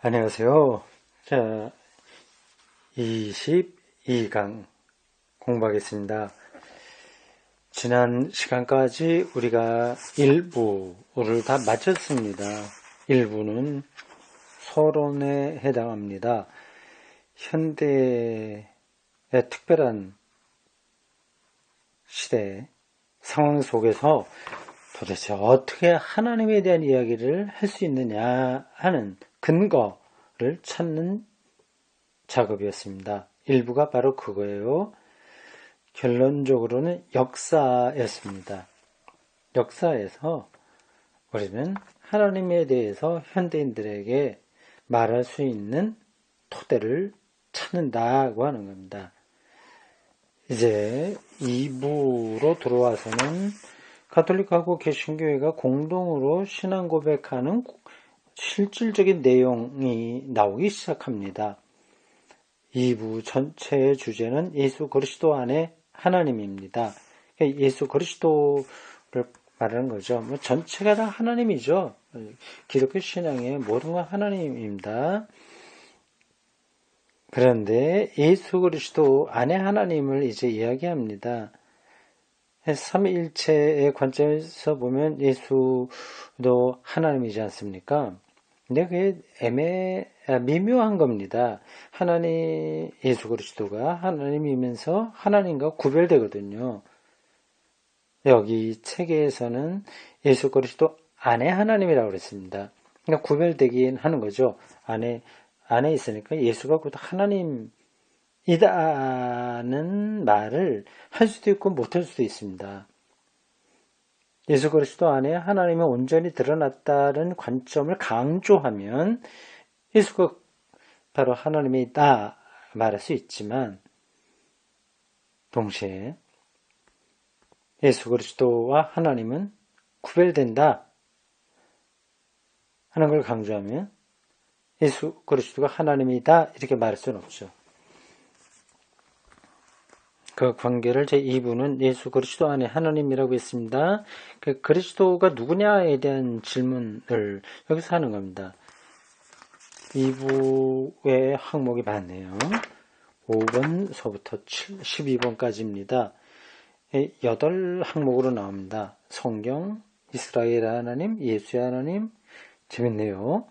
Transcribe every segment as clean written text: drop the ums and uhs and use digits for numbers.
안녕하세요. 자, 22강 공부하겠습니다. 지난 시간까지 우리가 1부를 다 마쳤습니다. 1부는 서론에 해당합니다. 현대의 특별한 시대 상황 속에서 도대체 어떻게 하나님에 대한 이야기를 할 수 있느냐 하는 근거를 찾는 작업이었습니다. 일부가 바로 그거예요. 결론적으로는 역사였습니다. 역사에서 우리는 하나님에 대해서 현대인들에게 말할 수 있는 토대를 찾는다고 하는 겁니다. 이제 2부로 들어와서는 가톨릭하고 개신교회가 공동으로 신앙 고백하는 실질적인 내용이 나오기 시작합니다. 2부 전체의 주제는 예수 그리스도 안에 하나님입니다. 예수 그리스도를 말하는 거죠. 전체가 다 하나님이죠. 기독교 신앙의 모든 건 하나님입니다. 그런데 예수 그리스도 안에 하나님을 이제 이야기합니다. 삼위일체의 관점에서 보면 예수도 하나님이지 않습니까? 근데 그게 미묘한 겁니다. 예수 그리스도가 하나님이면서 하나님과 구별되거든요. 여기 책에서는 예수 그리스도 안에 하나님이라고 그랬습니다. 그러니까 구별되긴 하는 거죠. 안에 있으니까 예수가 곧 하나님이다는 말을 할 수도 있고 못할 수도 있습니다. 예수 그리스도 안에 하나님이 온전히 드러났다는 관점을 강조하면 예수가 바로 하나님이다 말할 수 있지만 동시에 예수 그리스도와 하나님은 구별된다 하는 걸 강조하면 예수 그리스도가 하나님이다 이렇게 말할 수는 없죠. 그 관계를 제2부는 예수 그리스도 안에 하나님이라고 했습니다. 그 그리스도가 누구냐에 대한 질문을 여기서 하는 겁니다. 2부의 항목이 많네요. 5번서부터 12번까지입니다. 8항목으로 나옵니다. 성경, 이스라엘 하나님, 예수의 하나님. 재밌네요.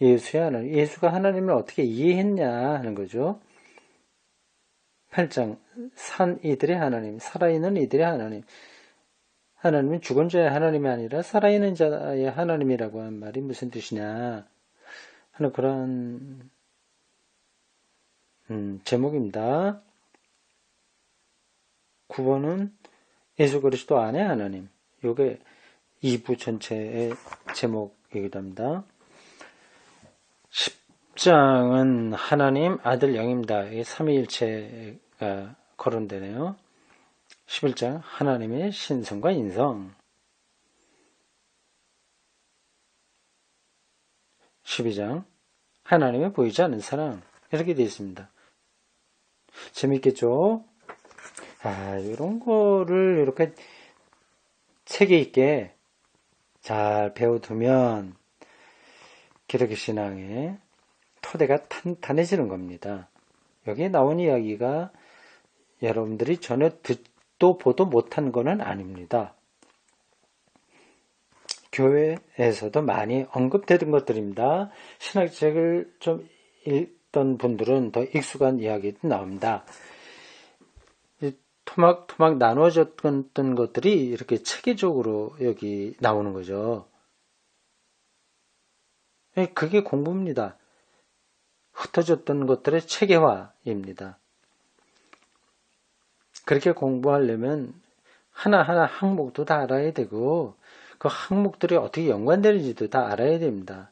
예수의 하나님, 예수가 하나님을 어떻게 이해했냐 하는 거죠. 8장 산 이들의 하나님, 살아있는 이들의 하나님. 하나님은 죽은 자의 하나님이 아니라 살아있는 자의 하나님이라고 한 말이 무슨 뜻이냐 하는 그런 제목입니다. 9번은 예수 그리스도 안에 하나님. 이게 2부 전체의 제목이기도 합니다. 10장은 하나님, 아들, 영입니다. 이게 삼위일체가 거론되네요. 11장 하나님의 신성과 인성. 12장 하나님의 보이지 않는 사랑. 이렇게 되어 있습니다. 재밌겠죠? 이런 거를 이렇게 체계 있게 잘 배워두면 기독교 신앙의 토대가 탄탄해지는 겁니다. 여기에 나온 이야기가 여러분들이 전혀 듣도 보도 못한 거는 아닙니다. 교회에서도 많이 언급되던 것들입니다. 신학책을 좀 읽던 분들은 더 익숙한 이야기도 나옵니다. 토막토막 나눠졌던 것들이 이렇게 체계적으로 여기 나오는 거죠. 그게 공부입니다. 흩어졌던 것들의 체계화입니다. 그렇게 공부하려면 하나하나 항목도 다 알아야 되고 그 항목들이 어떻게 연관되는지도 다 알아야 됩니다.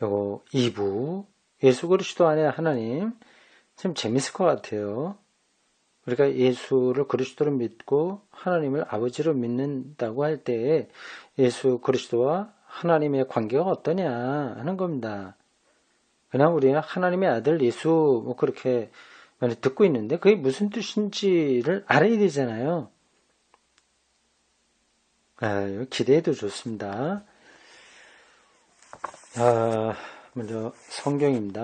요거 2부 예수 그리스도 안에 하나님 참 재밌을 것 같아요. 우리가 예수를 그리스도로 믿고 하나님을 아버지로 믿는다고 할 때 예수 그리스도와 하나님의 관계가 어떠냐 하는 겁니다. 그냥 우리는 하나님의 아들 예수 그렇게 많이 듣고 있는데 그게 무슨 뜻인지를 알아야 되잖아요. 기대해도 좋습니다. 먼저 성경입니다.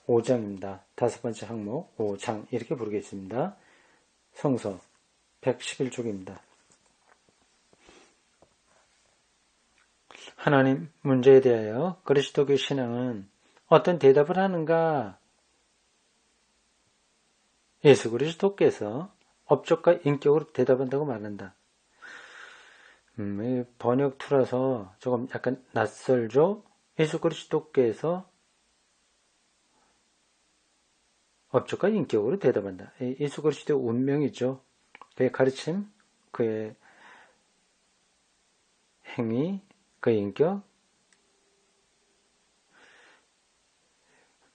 5장입니다. 다섯 번째 항목 5장 이렇게 부르겠습니다. 성서 111쪽입니다. 하나님 문제에 대하여 그리스도교 신앙은 어떤 대답을 하는가? 예수 그리스도께서 업적과 인격으로 대답한다고 말한다. 번역 투라서 조금 약간 낯설죠? 예수 그리스도께서 업적과 인격으로 대답한다. 예수 그리스도의 운명이죠. 그의 가르침, 그의 행위, 그의 인격.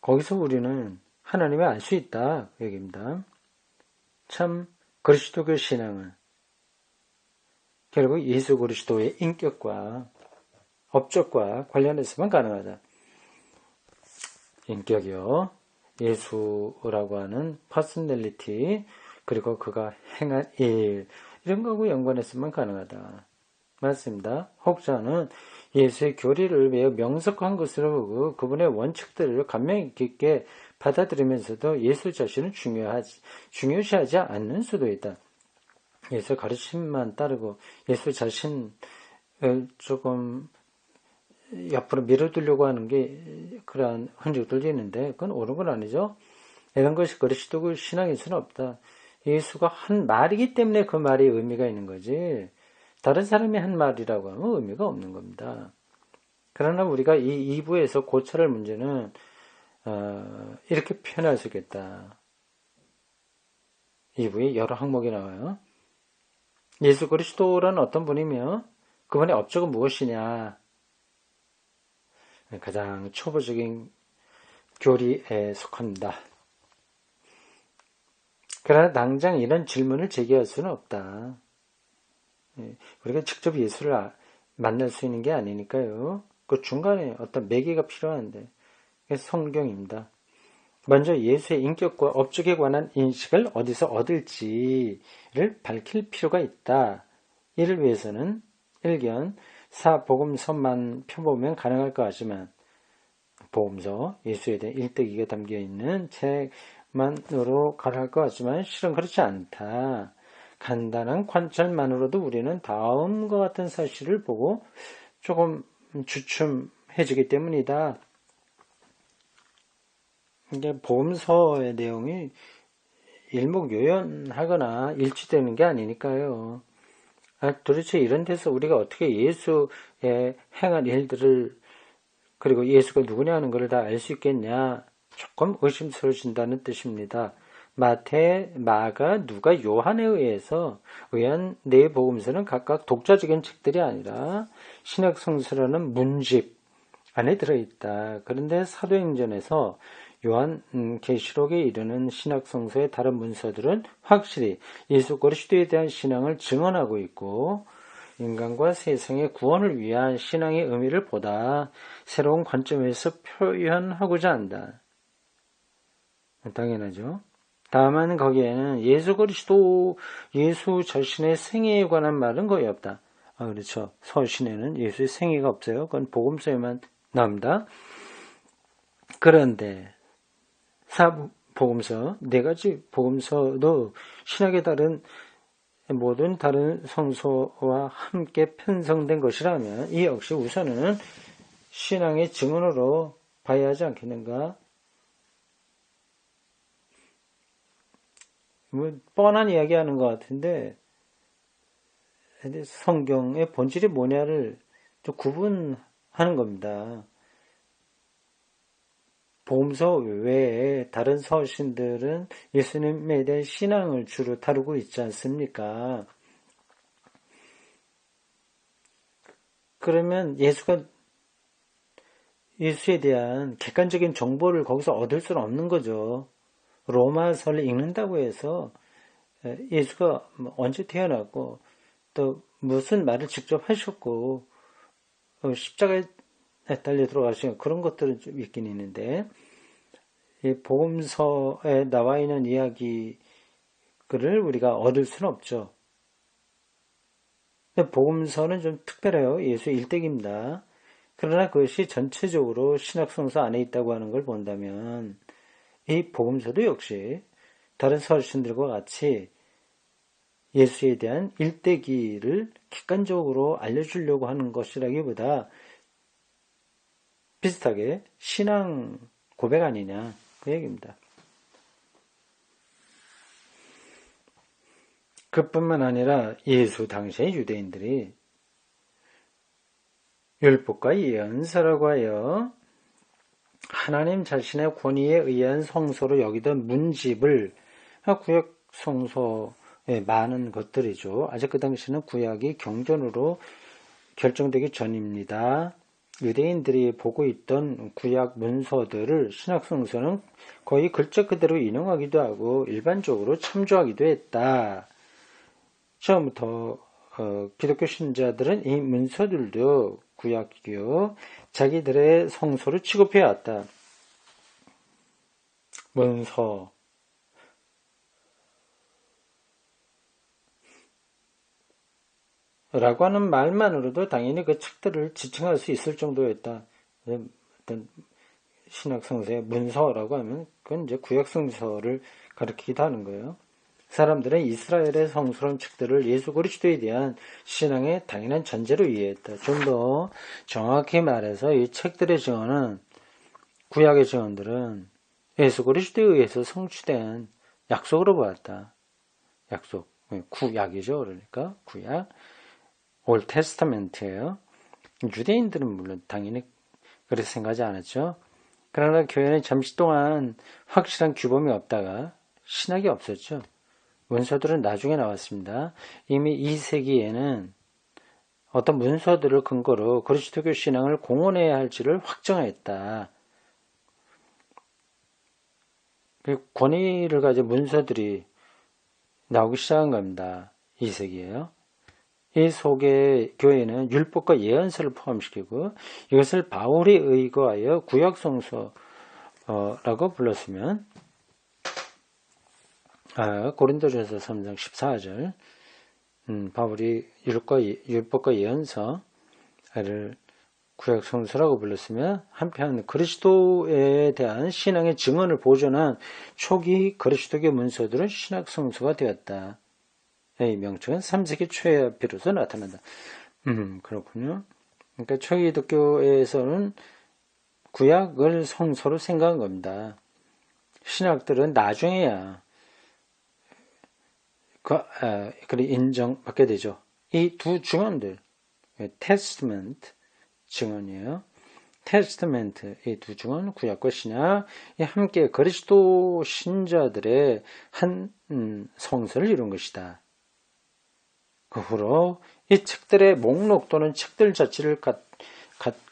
거기서 우리는 하나님을 알 수 있다. 그 얘기입니다. 참 그리스도교 신앙은 결국 예수 그리스도의 인격과 업적과 관련해서만 가능하다. 인격이요. 예수라고 하는 퍼스널리티 그리고 그가 행한 일 이런 거하고 연관해서만 가능하다. 맞습니다. 혹자는 예수의 교리를 매우 명석한 것으로 보고 그분의 원칙들을 감명 깊게 받아들이면서도 예수 자신을 중요시하지 않는 수도 있다. 예수 가르침만 따르고 예수 자신을 조금 옆으로 밀어두려고 하는 게 그러한 흔적들이 있는데 그건 옳은 건 아니죠. 이런 것이 그리스도의 신앙일 수는 없다. 예수가 한 말이기 때문에 그 말이 의미가 있는 거지 다른 사람이 한 말이라고 하면 의미가 없는 겁니다. 그러나 우리가 이 2부에서 고찰할 문제는 이렇게 표현할 수 있겠다. 2부에 여러 항목이 나와요. 예수 그리스도란 어떤 분이며 그분의 업적은 무엇이냐. 가장 초보적인 교리에 속합니다. 그러나 당장 이런 질문을 제기할 수는 없다. 우리가 직접 예수를 만날 수 있는 게 아니니까요. 그 중간에 어떤 매개가 필요한데 성경입니다. 먼저 예수의 인격과 업적에 관한 인식을 어디서 얻을지를 밝힐 필요가 있다. 이를 위해서는 일견 사복음서만 펴보면 가능할 것 같지만 복음서 예수에 대한 일대기가 담겨있는 책만으로 가능할 것 같지만 실은 그렇지 않다. 간단한 관찰만으로도 우리는 다음과 같은 사실을 보고 조금 주춤해지기 때문이다. 이게 복음서의 내용이 일목요연하거나 일치되는 게 아니니까요. 도대체 이런 데서 우리가 어떻게 예수의 행한 일들을 그리고 예수가 누구냐 하는 것을 다 알 수 있겠냐 조금 의심스러워진다는 뜻입니다. 마태, 마가, 누가, 요한에 의한 네 복음서는 각각 독자적인 책들이 아니라 신약성서라는 문집 안에 들어있다. 그런데 사도행전에서 요한 계시록에 이르는 신약성서의 다른 문서들은 확실히 예수 그리스도에 대한 신앙을 증언하고 있고 인간과 세상의 구원을 위한 신앙의 의미를 보다 새로운 관점에서 표현하고자 한다. 당연하죠. 다만 거기에는 예수 그리스도, 예수 자신의 생애에 관한 말은 거의 없다. 그렇죠. 서신에는 예수의 생애가 없어요. 그건 복음서에만 나옵니다. 그런데 사복음서, 네 가지 복음서도 신학에 따른 모든 다른 성서와 함께 편성된 것이라면 이 역시 우선은 신앙의 증언으로 봐야 하지 않겠는가? 뻔한 이야기하는 것 같은데 성경의 본질이 뭐냐를 좀 구분하는 겁니다. 복음서 외에 다른 서신들은 예수님에 대한 신앙을 주로 다루고 있지 않습니까? 그러면 예수에 대한 객관적인 정보를 거기서 얻을 수는 없는 거죠. 로마서를 읽는다고 해서 예수가 언제 태어났고 또 무슨 말을 직접 하셨고 십자가에 달려 들어가시는 그런 것들은 좀 있긴 있는데 이 복음서에 나와 있는 이야기를 우리가 얻을 수는 없죠. 근데 복음서는 좀 특별해요. 예수 일대기입니다. 그러나 그것이 전체적으로 신약성서 안에 있다고 하는 걸 본다면 이 복음서도 역시 다른 서신들과 같이 예수에 대한 일대기를 객관적으로 알려주려고 하는 것이라기보다 비슷하게 신앙 고백 아니냐 그 얘기입니다. 그뿐만 아니라 예수 당시의 유대인들이 율법과 예언서라고 하여 하나님 자신의 권위에 의한 성소로 여기던 문집을 구약 성소에 많은 것들이죠. 아직 그 당시는 구약이 경전으로 결정되기 전입니다. 유대인들이 보고 있던 구약 문서들을 신약 성서는 거의 글자 그대로 인용하기도 하고 일반적으로 참조하기도 했다. 처음부터 기독교 신자들은 이 문서들도 구약이요 자기들의 성소를 취급해왔다. 문서 라고 하는 말만으로도 당연히 그 책들을 지칭할 수 있을 정도였다. 어떤 신약 성서의 문서라고 하면 그건 이제 구약 성서를 가리키기도 하는 거예요. 사람들은 이스라엘의 성스러운 책들을 예수 그리스도에 대한 신앙의 당연한 전제로 이해했다. 좀 더 정확히 말해서 이 책들의 증언은 구약의 증언들은 예수 그리스도에 의해서 성취된 약속으로 보았다. 약속, 구약이죠. 그러니까 구약, 올 테스타멘트예요. 유대인들은 물론 당연히 그렇게 생각하지 않았죠. 그러나 교회는 잠시 동안 확실한 규범이 없다가 신학이 없었죠. 문서들은 나중에 나왔습니다. 이미 2세기에는 어떤 문서들을 근거로 그리스도교 신앙을 공언해야 할지를 확정했다. 권위를 가진 문서들이 나오기 시작한 겁니다. 2세기에요. 이 속에 교회는 율법과 예언서를 포함시키고 이것을 바울에 의거하여 구약성서라고 불렀으면 고린도전서 3장 14절 바울이 율법과 예언서를 구약성서라고 불렀으면 한편 그리스도에 대한 신앙의 증언을 보존한 초기 그리스도교 문서들은 신약성서가 되었다. 이 명칭은 3세기 초에 비로소 나타난다. 그렇군요. 그러니까 초기 기독교에서는 구약을 성서로 생각한 겁니다. 신학들은 나중에야 그리 인정받게 되죠. 이 두 증언들, 테스트먼트 증언이에요. 테스트먼트, 이 두 증언, 구약과 신약, 함께 그리스도 신자들의 한 성서를 이룬 것이다. 그 후로 이 책들의 목록 또는 책들 자체를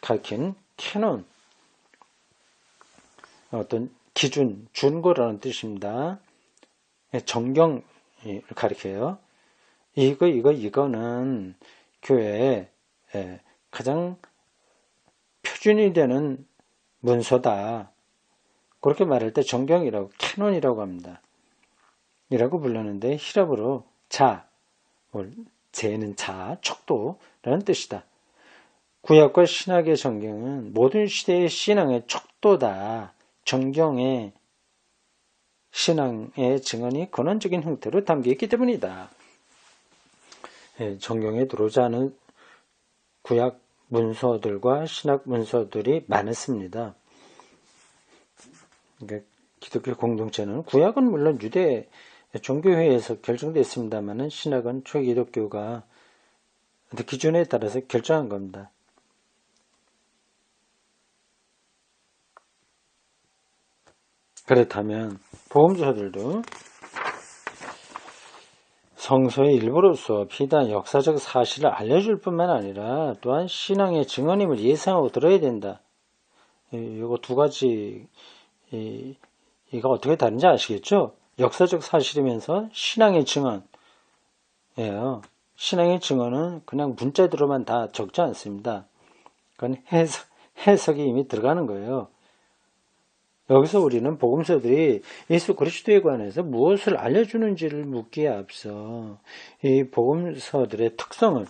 가리킨 캐논, 어떤 기준, 준거라는 뜻입니다. 정경을 가리켜요. 이거는 교회에 가장 표준이 되는 문서다. 그렇게 말할 때 정경이라고, 캐논이라고 합니다. 이라고 불렀는데 히랍어로 자, 재는 자, 척도라는 뜻이다. 구약과 신약의 정경은 모든 시대의 신앙의 척도다. 정경의 신앙의 증언이 근원적인 형태로 담겨있기 때문이다. 정경에 들어오지 않은 구약 문서들과 신약 문서들이 많았습니다. 그러니까 기독교 공동체는 구약은 물론 유대 종교회에서 결정됐습니다만 신학은 초기독교가 기준에 따라서 결정한 겁니다. 그렇다면 복음서들도 성서의 일부로서 비단 역사적 사실을 알려줄 뿐만 아니라 또한 신앙의 증언임을 예상하고 들어야 된다. 이거 두 가지 이거 어떻게 다른지 아시겠죠? 역사적 사실이면서 신앙의 증언이에요. 신앙의 증언은 그냥 문자대로만 다 적지 않습니다. 그건 해석이 이미 들어가는 거예요. 여기서 우리는 복음서들이 예수 그리스도에 관해서 무엇을 알려주는지를 묻기에 앞서 이 복음서들의 특성을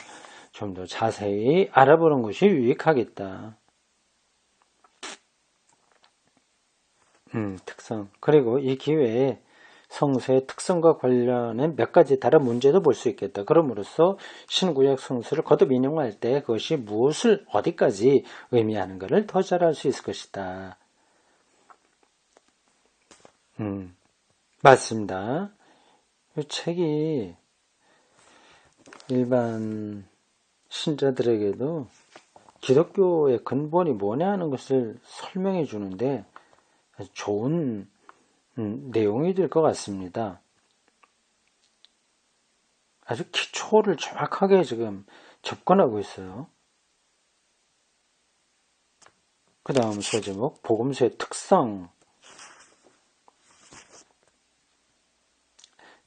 좀 더 자세히 알아보는 것이 유익하겠다. 특성. 그리고 이 기회에 성서의 특성과 관련된 몇 가지 다른 문제도 볼 수 있겠다. 그럼으로써 신구약 성서를 거듭 인용할 때 그것이 무엇을 어디까지 의미하는가를 더 잘 알 수 있을 것이다. 맞습니다. 이 책이 일반 신자들에게도 기독교의 근본이 뭐냐 하는 것을 설명해 주는데 아주 좋은 내용이 될 것 같습니다. 아주 기초를 정확하게 지금 접근하고 있어요. 그 다음 소제목, 복음서의 특성.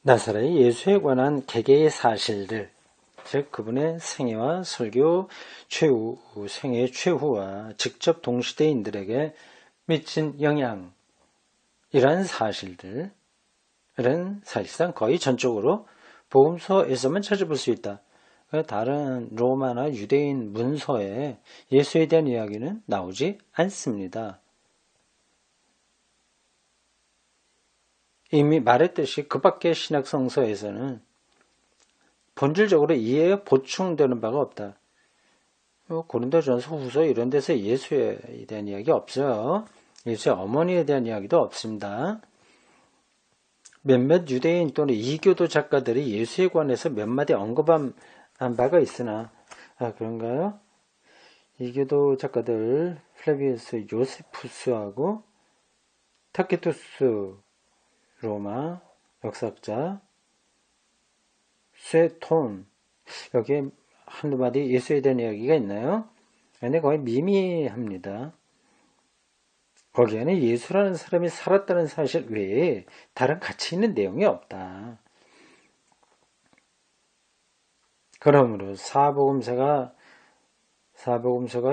나사렛 예수에 관한 개개의 사실들, 즉 그분의 생애와 설교 최후, 생애 최후와 직접 동시대인들에게 미친 영향, 이러한 사실들은 사실상 거의 전적으로 복음서에서만 찾아볼 수 있다. 다른 로마나 유대인 문서에 예수에 대한 이야기는 나오지 않습니다. 이미 말했듯이 그 밖의 신약성서에서는 본질적으로 이해에 보충되는 바가 없다. 고린도전서 후서 이런 데서 예수에 대한 이야기 없어요. 예수의 어머니에 대한 이야기도 없습니다. 몇몇 유대인 또는 이교도 작가들이 예수에 관해서 몇 마디 언급한 바가 있으나 그런가요? 이교도 작가들 플라비우스 요세푸스하고 타키투스 로마 역사학자 쇠톤 여기에 한두 마디 예수에 대한 이야기가 있나요? 근데 거의 미미합니다. 거기에는 예수라는 사람이 살았다는 사실 외에 다른 가치 있는 내용이 없다. 그러므로 사복음서가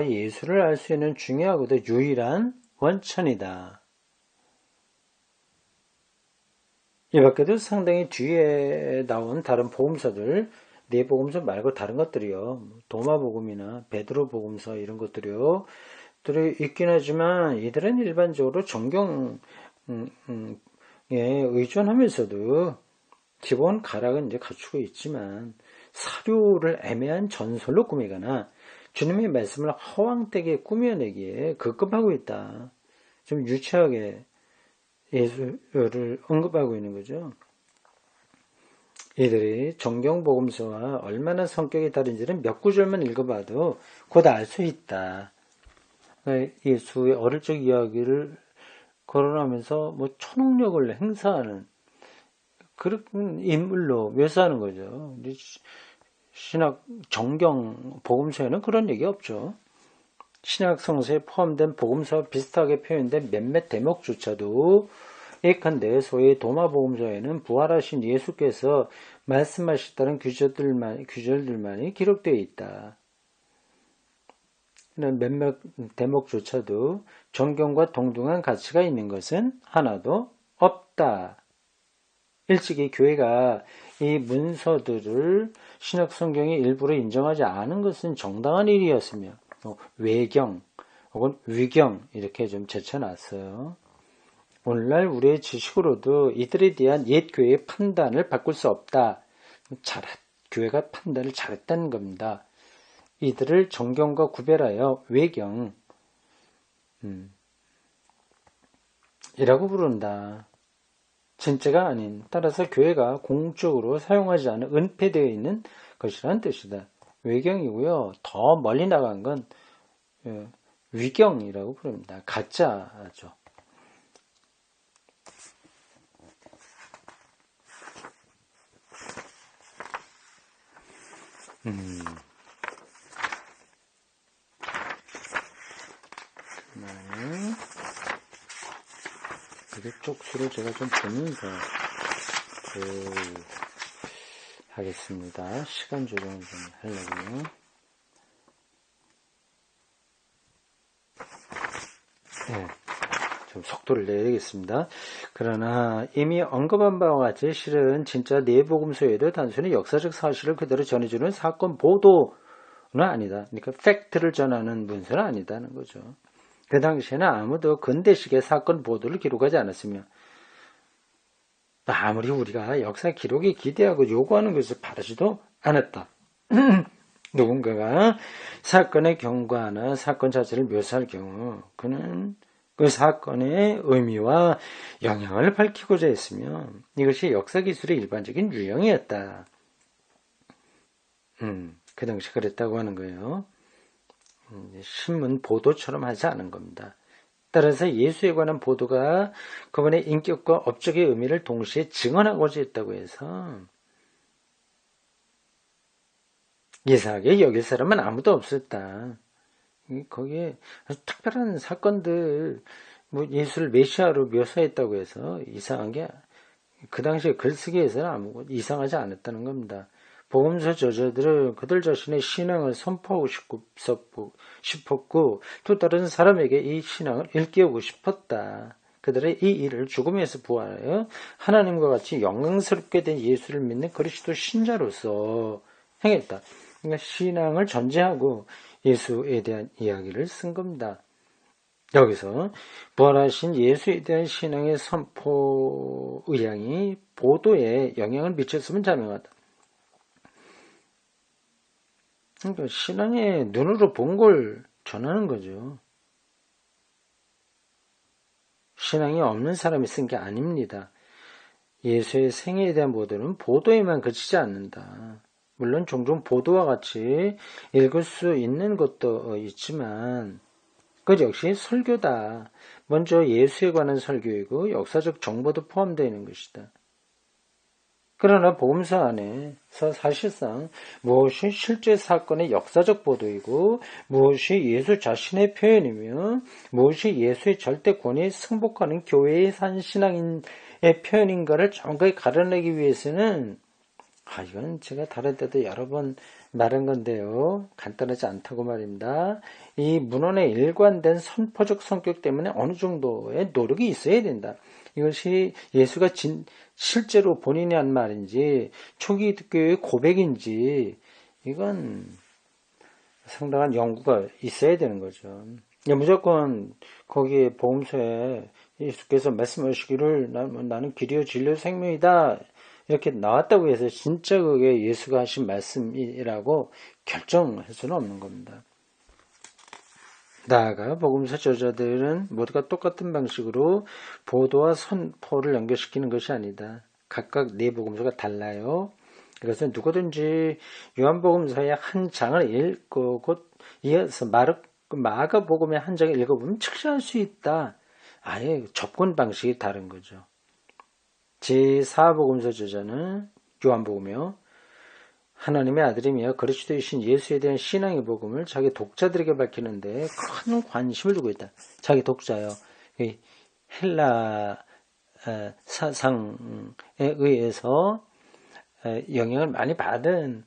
예수를 알 수 있는 중요하고도 유일한 원천이다. 이 밖에도 상당히 뒤에 나온 다른 복음서들, 네 복음서 말고 다른 것들이요. 도마복음이나 베드로 복음서 이런 것들이요. 들이 있긴 하지만 이들은 일반적으로 정경에 의존하면서도 기본 가락은 이제 갖추고 있지만 사료를 애매한 전설로 꾸미거나 주님의 말씀을 허황되게 꾸며내기에 급급하고 있다. 좀 유치하게 예수를 언급하고 있는 거죠. 이들이 정경복음서와 얼마나 성격이 다른지는 몇 구절만 읽어봐도 곧 알 수 있다. 예수의 어릴 적 이야기를 거론하면서 뭐 초능력을 행사하는 그런 인물로 묘사하는 거죠. 신학 정경 복음서에는 그런 얘기 없죠. 신약 성서에 포함된 복음서와 비슷하게 표현된 몇몇 대목조차도 예컨대 소위 도마복음서에는 부활하신 예수께서 말씀하셨다는 구절들만이 기록되어 있다. 몇몇 대목조차도 정경과 동등한 가치가 있는 것은 하나도 없다. 일찍이 교회가 이 문서들을 신약 성경의 일부로 인정하지 않은 것은 정당한 일이었으며 외경 혹은 위경 이렇게 좀 제쳐놨어요. 오늘날 우리의 지식으로도 이들에 대한 옛 교회의 판단을 바꿀 수 없다. 교회가 판단을 잘했다는 겁니다. 이들을 정경과 구별하여 외경 이라고 부른다. 진짜가 아닌, 따라서 교회가 공적으로 사용하지 않은 은폐되어 있는 것이라는 뜻이다. 외경이고요. 더 멀리 나간 건 위경이라고 부릅니다. 가짜죠. 쪽수를 제가 좀 보면서 하겠습니다. 시간 조정을 좀 하려고요. 네, 좀 속도를 내야 되겠습니다. 그러나 이미 언급한 바와 같이 실은 진짜 내복음서에도 단순히 역사적 사실을 그대로 전해주는 사건 보도는 아니다. 그러니까 팩트를 전하는 문서는 아니다는 거죠. 그 당시에는 아무도 근대식의 사건 보도를 기록하지 않았으며 아무리 우리가 역사 기록에 기대하고 요구하는 것을 바라지도 않았다. 누군가가 사건의 경과나 사건 자체를 묘사할 경우 그는 그 사건의 의미와 영향을 밝히고자 했으며 이것이 역사 기술의 일반적인 유형이었다. 그 당시 그랬다고 하는 거예요. 신문 보도처럼 하지 않은 겁니다. 따라서 예수에 관한 보도가 그분의 인격과 업적의 의미를 동시에 증언하고자 했다고 해서 이상하게 여길 사람은 아무도 없었다. 거기에 아주 특별한 사건들, 뭐 예수를 메시아로 묘사했다고 해서 이상한 게 그 당시에 글쓰기에서는 아무것도 이상하지 않았다는 겁니다. 복음서 저자들은 그들 자신의 신앙을 선포하고 싶었고 또 다른 사람에게 이 신앙을 일깨우고 싶었다. 그들의 이 일을 죽음에서 부활하여 하나님과 같이 영광스럽게 된 예수를 믿는 그리스도 신자로서 행했다. 그러니까 신앙을 전제하고 예수에 대한 이야기를 쓴 겁니다. 여기서 부활하신 예수에 대한 신앙의 선포 의향이 보도에 영향을 미쳤으면 자명하다. 그러니까 신앙의 눈으로 본 걸 전하는 거죠. 신앙이 없는 사람이 쓴 게 아닙니다. 예수의 생애에 대한 보도는 보도에만 그치지 않는다. 물론 종종 보도와 같이 읽을 수 있는 것도 있지만 그 역시 설교다. 먼저 예수에 관한 설교이고 역사적 정보도 포함되어 있는 것이다. 그러나 복음서 안에서 사실상 무엇이 실제 사건의 역사적 보도이고 무엇이 예수 자신의 표현이며 무엇이 예수의 절대 권위에 승복하는 교회의 산 신앙인의 표현인가를 정확하게 가려내기 위해서는 이건 제가 다른 때도 여러 번 말한 건데요. 간단하지 않다고 말입니다. 이 문헌의 일관된 선포적 성격 때문에 어느 정도의 노력이 있어야 된다. 이것이 예수가 실제로 본인이 한 말인지 초기 교회의 고백인지 이건 상당한 연구가 있어야 되는 거죠. 무조건 거기에 복음서에 예수께서 말씀하시기를 나는 길이요 진리요 생명이다 이렇게 나왔다고 해서 진짜 그게 예수가 하신 말씀이라고 결정할 수는 없는 겁니다. 나아가 복음서 저자들은 모두가 똑같은 방식으로 보도와 선포를 연결시키는 것이 아니다. 각각 네 복음서가 달라요. 그래서 누구든지 요한복음서의 한 장을 읽고 곧 이어서 마가복음의 한 장을 읽어보면 즉시할 수 있다. 아예 접근 방식이 다른 거죠. 제4복음서 저자는 요한복음이요. 하나님의 아들이며 그리스도이신 예수에 대한 신앙의 복음을 자기 독자들에게 밝히는데 큰 관심을 두고 있다. 자기 독자요. 헬라 사상에 의해서 영향을 많이 받은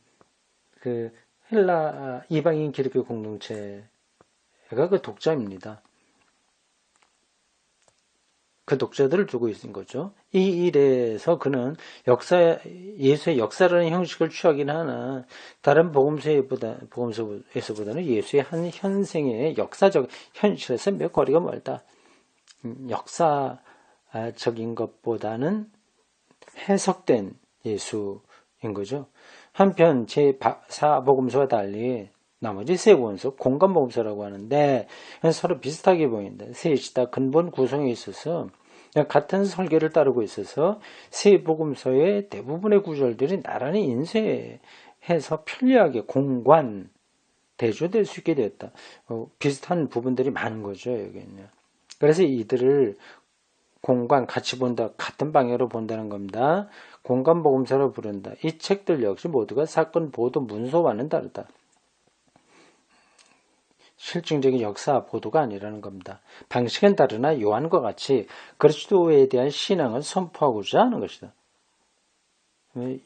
그 헬라 이방인 기독교 공동체가 그 독자입니다. 그 독자들을 두고 있는 거죠. 이 일에서 그는 예수의 역사라는 형식을 취하긴 하나 다른 복음서에서보다는 예수의 한 현생의 역사적 현실에서 몇 거리가 멀다. 역사적인 것보다는 해석된 예수인 거죠. 한편 제4복음서와 달리 나머지 세 복음서, 공간복음서라고 하는데 서로 비슷하게 보인다. 셋이 다 근본 구성에 있어서 같은 설계를 따르고 있어서 세 복음서의 대부분의 구절들이 나란히 인쇄해서 편리하게 공관, 대조될 수 있게 됐다. 비슷한 부분들이 많은 거죠, 여기는. 그래서 이들을 공간 같이 본다, 같은 방향으로 본다는 겁니다. 공간복음서로 부른다. 이 책들 역시 모두가 사건 보도 문서와는 다르다. 실증적인 역사 보도가 아니라는 겁니다. 방식은 다르나 요한과 같이 그리스도에 대한 신앙을 선포하고자 하는 것이다.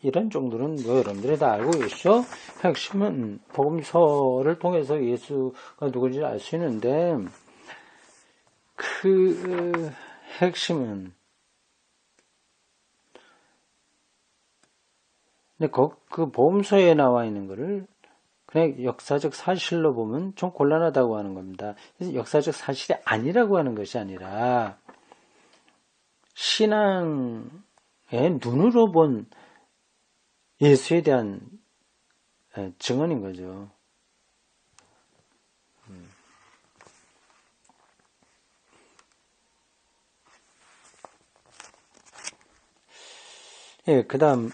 이런 정도는 여러분들이 다 알고 계시죠? 핵심은 복음서를 통해서 예수가 누군지 알 수 있는데 그 핵심은 근데 그 복음서에 나와 있는 것을 그냥 역사적 사실로 보면 좀 곤란하다고 하는 겁니다. 그래서 역사적 사실이 아니라고 하는 것이 아니라 신앙의 눈으로 본 예수에 대한 증언인 거죠. 예, 그 다음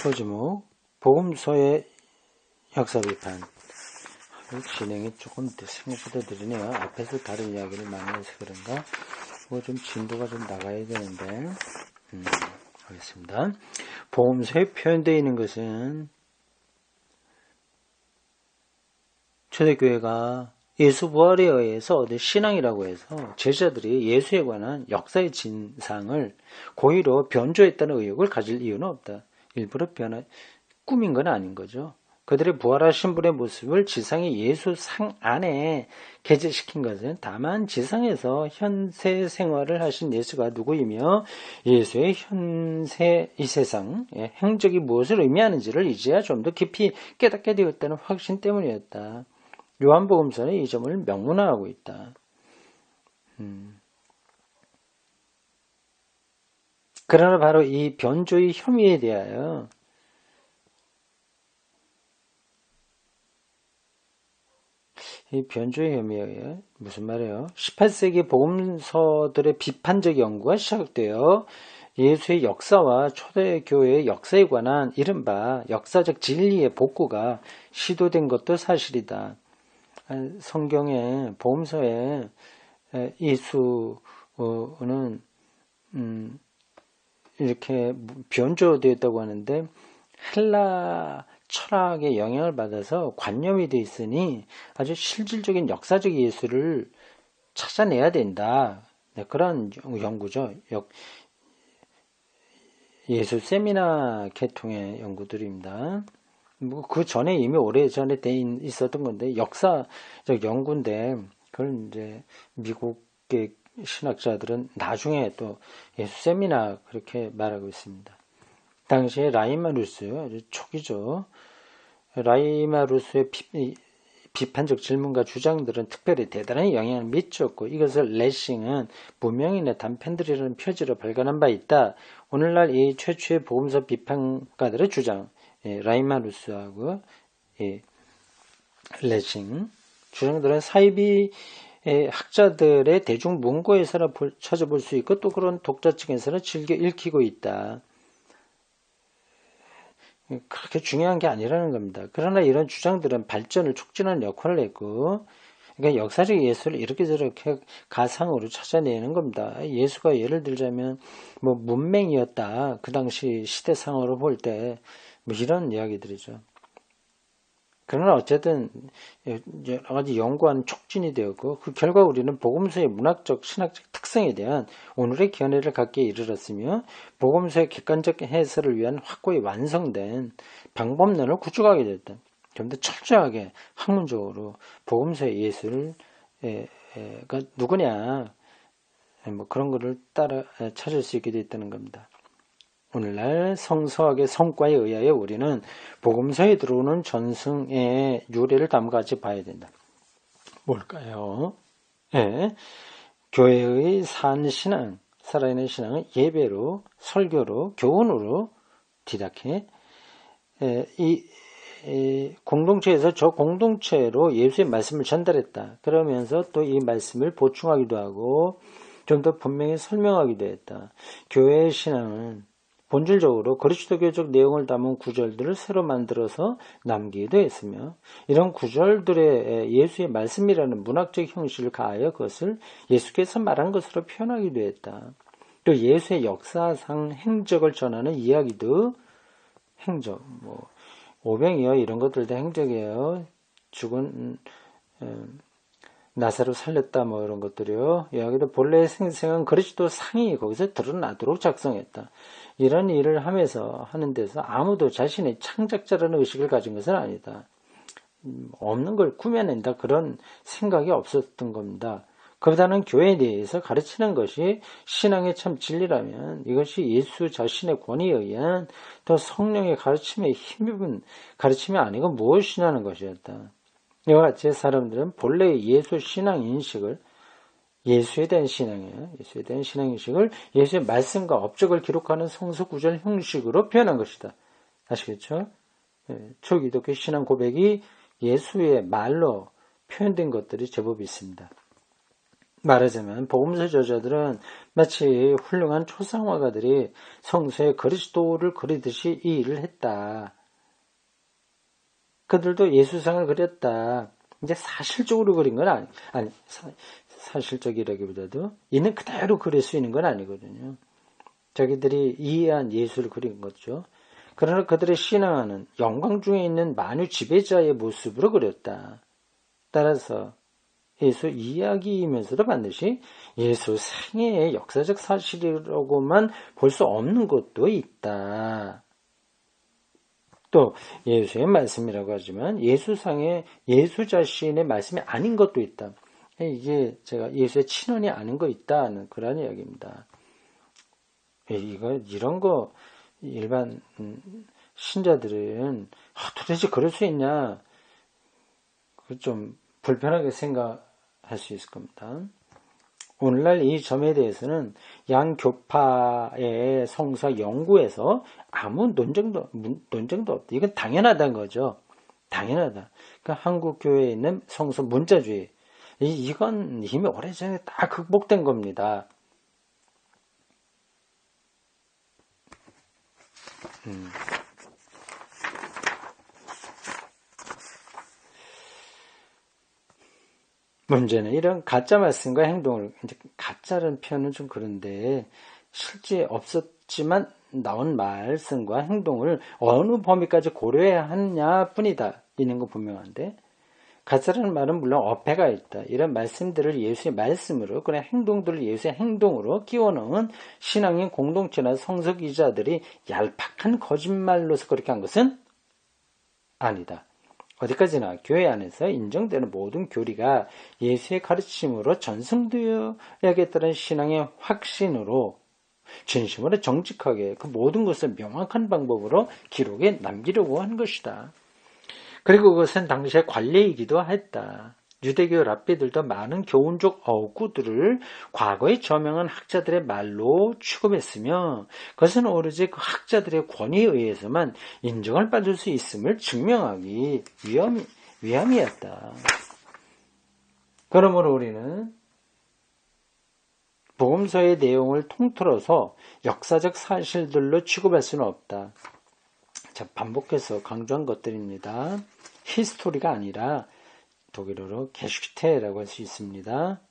소제목 복음서의 역사 비판. 진행이 조금 생각보다 느리네요. 앞에서 다른 이야기를 많이 해서 그런가? 좀 진도가 좀 나가야 되는데 하겠습니다. 복음서에 표현되어 있는 것은 초대교회가 예수 부활에 의해서 얻은 신앙이라고 해서 제자들이 예수에 관한 역사의 진상을 고의로 변조했다는 의혹을 가질 이유는 없다. 일부러 꾸민 건 아닌 거죠. 그들의 부활하신 분의 모습을 지상의 예수 상 안에 게재시킨 것은 다만 지상에서 현세 생활을 하신 예수가 누구이며 예수의 현세 이 세상 행적이 무엇을 의미하는지를 이제야 좀 더 깊이 깨닫게 되었다는 확신 때문이었다. 요한복음서는 이 점을 명문화하고 있다. 그러나 바로 이 변조의 혐의에 대하여 이 변조의 혐의에 무슨 말이에요? 18세기 복음서들의 비판적 연구가 시작되어 예수의 역사와 초대교회의 역사에 관한 이른바 역사적 진리의 복구가 시도된 것도 사실이다. 성경의 복음서에 예수는 이렇게 변조되었다고 하는데 헬라 철학의 영향을 받아서 관념이 되어 있으니 아주 실질적인 역사적 예수를 찾아내야 된다. 네, 그런 연구죠. 예수 세미나 계통의 연구들입니다. 그 전에 이미 오래전에 돼 있었던 건데 역사적 연구인데 그걸 이제 미국의 신학자들은 나중에 또 예수 세미나 그렇게 말하고 있습니다. 당시에 라이마루스 아주 초기죠. 라이마루스의 비판적 질문과 주장들은 특별히 대단한 영향을 미쳤고 이것을 레싱은 무명인의 단편들이라는 표지로 발견한 바 있다. 오늘날 이 최초의 복음서 비판가들의 주장 라이마루스하고 레싱 주장들은 사이비 학자들의 대중 문고에서나 찾아볼 수 있고 또 그런 독자층에서는 즐겨 읽히고 있다. 그렇게 중요한 게 아니라는 겁니다. 그러나 이런 주장들은 발전을 촉진하는 역할을 했고 그러니까 역사적 예수를 이렇게 저렇게 가상으로 찾아내는 겁니다. 예수가 예를 들자면 뭐 문맹이었다. 그 당시 시대상으로 볼 때 뭐 이런 이야기들이죠. 그러나 어쨌든 여러 가지 연구하는 촉진이 되었고 그 결과 우리는 복음서의 문학적 신학적 특성에 대한 오늘의 견해를 갖게 이르렀으며 복음서의 객관적 해설을 위한 확고히 완성된 방법론을 구축하게 됐다. 좀 더 철저하게 학문적으로 복음서의 예수를 누구냐 뭐 그런 거를 따라 찾을 수 있게 됐다는 겁니다. 오늘날 성서학의 성과에 의하여 우리는 복음서에 들어오는 전승의 유래를 다음같이 봐야 된다. 뭘까요? 교회의 산 신앙, 살아있는 신앙은 예배로, 설교로, 교훈으로 디닥해 이 공동체에서 저 공동체로 예수의 말씀을 전달했다. 그러면서 또 이 말씀을 보충하기도 하고 좀 더 분명히 설명하기도 했다. 교회의 신앙은 본질적으로 그리스도교적 내용을 담은 구절들을 새로 만들어서 남기기도 했으며 이런 구절들의 예수의 말씀이라는 문학적 형식을 가하여 그것을 예수께서 말한 것으로 표현하기도 했다. 또 예수의 역사상 행적을 전하는 이야기도 행적, 뭐 오병이어 이런 것들도 행적이에요. 죽은 나사로 살렸다 뭐 이런 것들이요. 여기도 본래의 생생한 그리스도 상이 거기서 드러나도록 작성했다. 이런 일을 하는 데서 아무도 자신의 창작자라는 의식을 가진 것은 아니다. 없는 걸 꾸며낸다 그런 생각이 없었던 겁니다. 그보다는 교회에 대해서 가르치는 것이 신앙의 참 진리라면 이것이 예수 자신의 권위에 의한 또 성령의 가르침에 힘입은 가르침이 아니고 무엇이냐는 것이었다. 이와 같이 사람들은 본래 예수 신앙 인식을 예수에 대한 신앙이에요. 예수에 대한 신앙 인식을 예수의 말씀과 업적을 기록하는 성서 구절 형식으로 표현한 것이다. 아시겠죠? 초기독교 신앙 고백이 예수의 말로 표현된 것들이 제법 있습니다. 말하자면 복음서 저자들은 마치 훌륭한 초상화가들이 성서에 그리스도를 그리듯이 이 일을 했다. 그들도 예수상을 그렸다. 이제 사실적으로 그린 건 사실적이라기보다도 있는 그대로 그릴 수 있는 건 아니거든요. 자기들이 이해한 예수를 그린 거죠. 그러나 그들의 신앙은 영광 중에 있는 만유 지배자의 모습으로 그렸다. 따라서 예수 이야기이면서도 반드시 예수 생애의 역사적 사실이라고만 볼 수 없는 것도 있다. 또 예수의 말씀이라고 하지만 예수상의 예수 자신의 말씀이 아닌 것도 있다. 이게 제가 예수의 친언이 아닌 거 있다는 그런 이야기입니다. 이런 거 일반 신자들은 도대체 그럴 수 있냐? 좀 불편하게 생각할 수 있을 겁니다. 오늘날 이 점에 대해서는 양 교파의 성서 연구에서 아무 논쟁도 없다. 이건 당연하다는 거죠. 당연하다. 그러니까 한국 교회에 있는 성서 문자주의 이건 이미 오래전에 다 극복된 겁니다. 문제는 이런 가짜 말씀과 행동을, 이제 가짜라는 표현은 좀 그런데 실제 없었지만 나온 말씀과 행동을 어느 범위까지 고려해야 하느냐 뿐이다. 있는 거 분명한데 가짜라는 말은 물론 어폐가 있다. 이런 말씀들을 예수의 말씀으로 그런 행동들을 예수의 행동으로 끼워넣은 신앙인 공동체나 성서 기자들이 얄팍한 거짓말로서 그렇게 한 것은 아니다. 어디까지나 교회 안에서 인정되는 모든 교리가 예수의 가르침으로 전승되어야겠다는 신앙의 확신으로 진심으로 정직하게 그 모든 것을 명확한 방법으로 기록에 남기려고 한 것이다. 그리고 그것은 당시의 관례이기도 했다. 유대교 랍비들도 많은 교훈적 어구들을 과거에 저명한 학자들의 말로 취급했으며 그것은 오로지 그 학자들의 권위에 의해서만 인정을 받을 수 있음을 증명하기 위함이었다. 그러므로 우리는 복음서의 내용을 통틀어서 역사적 사실들로 취급할 수는 없다. 자, 반복해서 강조한 것들입니다. 히스토리가 아니라 독일어로 게슈테라고 할 수 있습니다.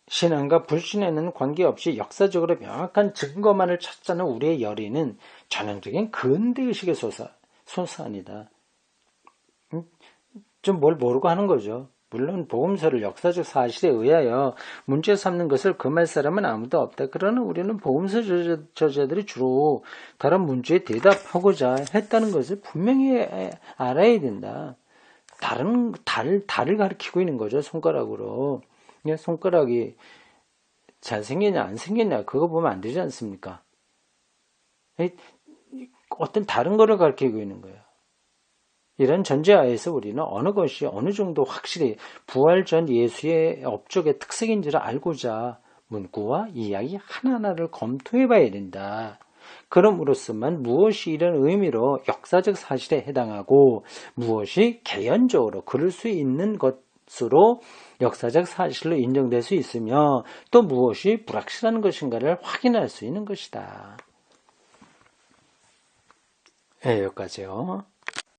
신앙과 불신에는 관계없이 역사적으로 명확한 증거만을 찾자는 우리의 열의는 전형적인 근대의식의 소산이다. 좀 뭘 모르고 하는 거죠. 물론 복음서를 역사적 사실에 의하여 문제 삼는 것을 금할 사람은 아무도 없다. 그러나 우리는 복음서 저자들이 주로 다른 문제에 대답하고자 했다는 것을 분명히 알아야 된다. 달을 가리키고 있는 거죠. 손가락으로. 손가락이 잘생겼냐 안 생겼냐 그거 보면 안 되지 않습니까? 어떤 다른 거를 가리키고 있는 거예요. 이런 전제하에서 우리는 어느 것이 어느 정도 확실히 부활 전 예수의 업적의 특색인지를 알고자 문구와 이야기 하나하나를 검토해 봐야 된다. 그럼으로써만 무엇이 이런 의미로 역사적 사실에 해당하고 무엇이 개연적으로 그럴 수 있는 것으로 역사적 사실로 인정될 수 있으며 또 무엇이 불확실한 것인가를 확인할 수 있는 것이다. 여기까지요.